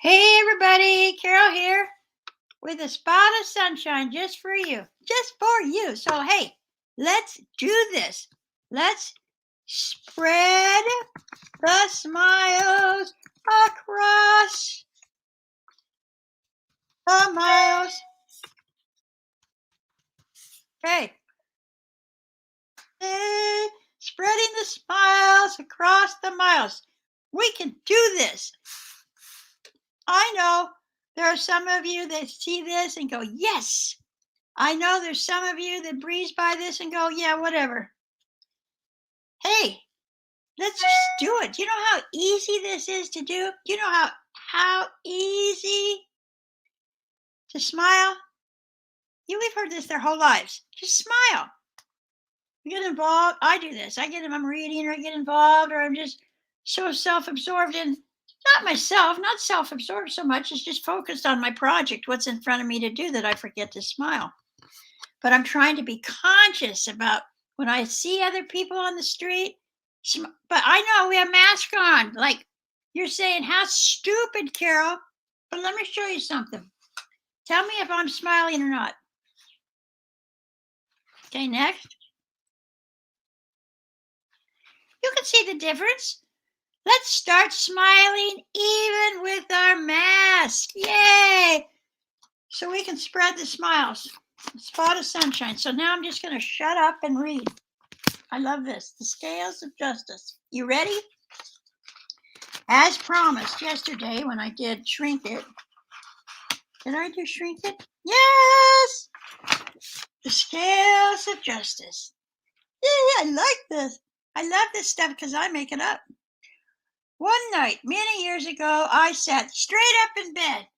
Hey everybody, Carol here with a spot of sunshine just for you. Just for you. So, hey, let's do this. Let's spread the smiles across the miles. Okay. Hey, spreading the smiles across the miles. We can do this. I know there are some of you that see this and go, yes. I know there's some of you that breeze by this and go, yeah, whatever. Hey, let's just do it. Do you know how easy this is to do? Do you know how easy to smile? We've heard this their whole lives. Just smile. You get involved. I do this. I'm reading or I get involved or I'm just so self-absorbed in not myself, not self-absorbed so much as just focused on my project, what's in front of me to do that I forget to smile. But I'm trying to be conscious about when I see other people on the street. But I know we have masks on. Like you're saying, how stupid, Carol. But let me show you something. Tell me if I'm smiling or not. Okay, next. You can see the difference. Let's start smiling even with our mask. Yay! So we can spread the smiles. A spot of sunshine. So now I'm just going to shut up and read. I love this. The Scales of Justice. You ready? As promised yesterday when I did Shrink It. Did I do Shrink It? Yes! The Scales of Justice. Yeah, I like this. I love this stuff because I make it up. One night, many years ago, I sat straight up in bed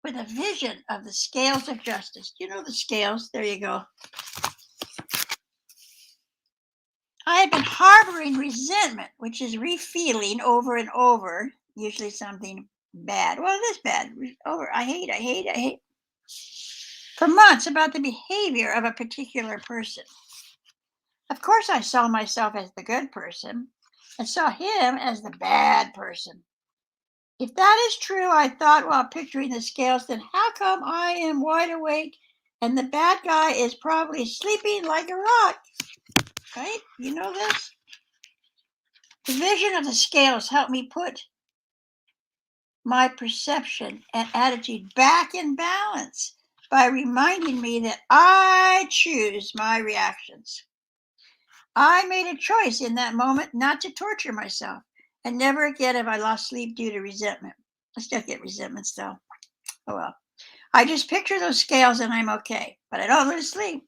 with a vision of the Scales of Justice. Do you know the scales? There you go. I had been harboring resentment, which is refeeling over and over, usually something bad. Well, this bad. Over. I hate. For months about the behavior of a particular person. Of course, I saw myself as the good person and saw him as the bad person. If that is true, I thought while picturing the scales, then how come I am wide awake and the bad guy is probably sleeping like a rock? Right? You know this? The vision of the scales helped me put my perception and attitude back in balance by reminding me that I choose my reactions. I made a choice in that moment not to torture myself, and never again have I lost sleep due to resentment. I still get resentments though. Oh well. I just picture those scales and I'm okay, but I don't lose sleep.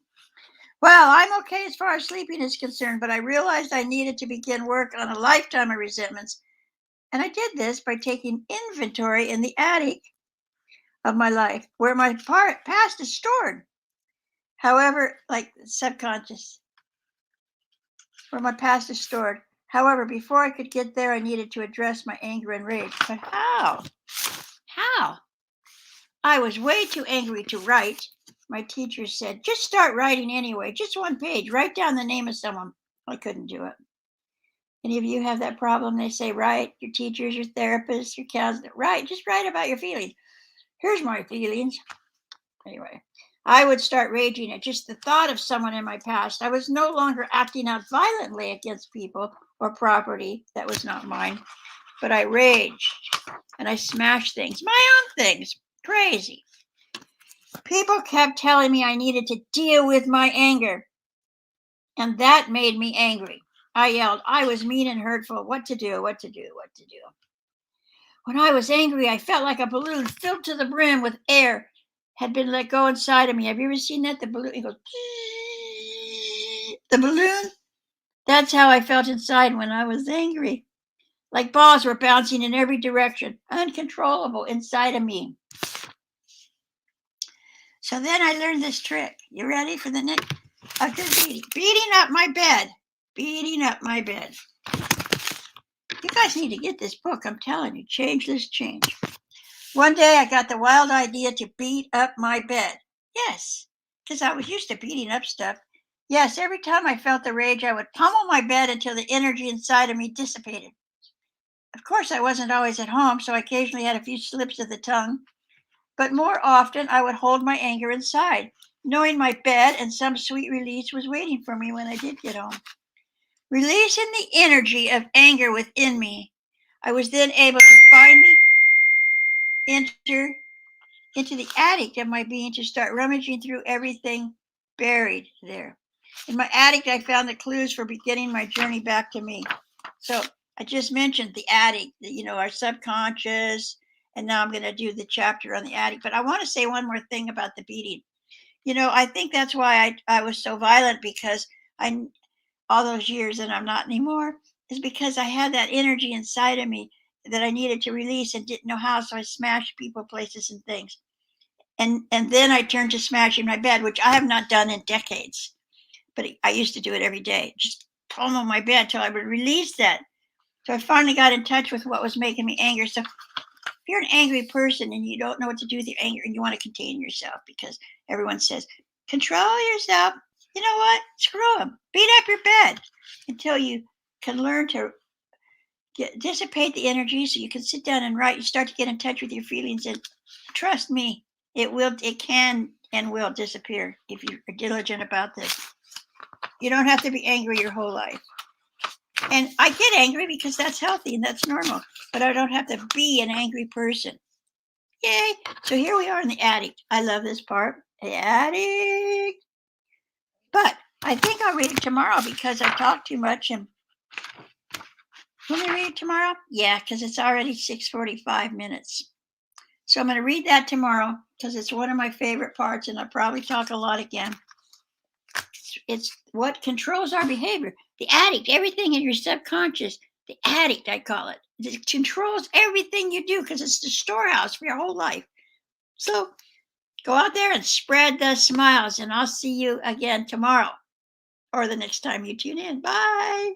Well, I'm okay as far as sleeping is concerned, but I realized I needed to begin work on a lifetime of resentments. And I did this by taking inventory in the attic of my life where my past is stored. However, like subconscious, where my past is stored. However, before I could get there, I needed to address my anger and rage. But how? How? I was way too angry to write. My teacher said, just start writing anyway, just one page, write down the name of someone. I couldn't do it. Any of you have that problem? They say, write, your teachers, your therapists, your counselor, write, just write about your feelings. Here's my feelings. Anyway, I would start raging at just the thought of someone in my past. I was no longer acting out violently against people or property that was not mine, but I raged and I smashed things, my own things. Crazy. People kept telling me I needed to deal with my anger, and that made me angry. I yelled. I was mean and hurtful. What to do, what to do, what to do. When I was angry, I felt like a balloon filled to the brim with air had been let go inside of me. Have you ever seen that? The balloon, it goes, the balloon. That's how I felt inside when I was angry. Like balls were bouncing in every direction, uncontrollable inside of me. So then I learned this trick. You ready for the next? A good beating. Beating up my bed. Beating up my bed. You guys need to get this book. I'm telling you, change this change. One day I got the wild idea to beat up my bed. Yes, because I was used to beating up stuff. Yes, every time I felt the rage, I would pummel my bed until the energy inside of me dissipated. Of course, I wasn't always at home, so I occasionally had a few slips of the tongue, but more often I would hold my anger inside, knowing my bed and some sweet release was waiting for me when I did get home. Releasing the energy of anger within me, I was then able to finally enter into the attic of my being to start rummaging through everything buried there. In my attic, I found the clues for beginning my journey back to me. So I just mentioned the attic, our subconscious, and now I'm going to do the chapter on the attic. But I want to say one more thing about the beating. I think that's why I was so violent, because I all those years, and I'm not anymore, is because I had that energy inside of me that I needed to release and didn't know how. So I smashed people, places, and things. And then I turned to smashing my bed, which I have not done in decades. But I used to do it every day, just pummel my bed till I would release that. So I finally got in touch with what was making me angry. So if you're an angry person and you don't know what to do with your anger and you want to contain yourself because everyone says, control yourself, you know what? Screw them. Beat up your bed until you can learn to dissipate the energy so you can sit down and write. You start to get in touch with your feelings, and trust me, it can and will disappear if you are diligent about this. You don't have to be angry your whole life. And I get angry because that's healthy and that's normal, but I don't have to be an angry person. Yay. So here we are in the attic. I love this part. The attic. But I think I'll read it tomorrow because I talk too much. And will I read it tomorrow? Yeah, because it's already 6:45 minutes. So I'm going to read that tomorrow because it's one of my favorite parts, and I'll probably talk a lot again. It's what controls our behavior. The addict, everything in your subconscious, the addict, I call it. It controls everything you do because it's the storehouse for your whole life. So go out there and spread the smiles, and I'll see you again tomorrow or the next time you tune in. Bye.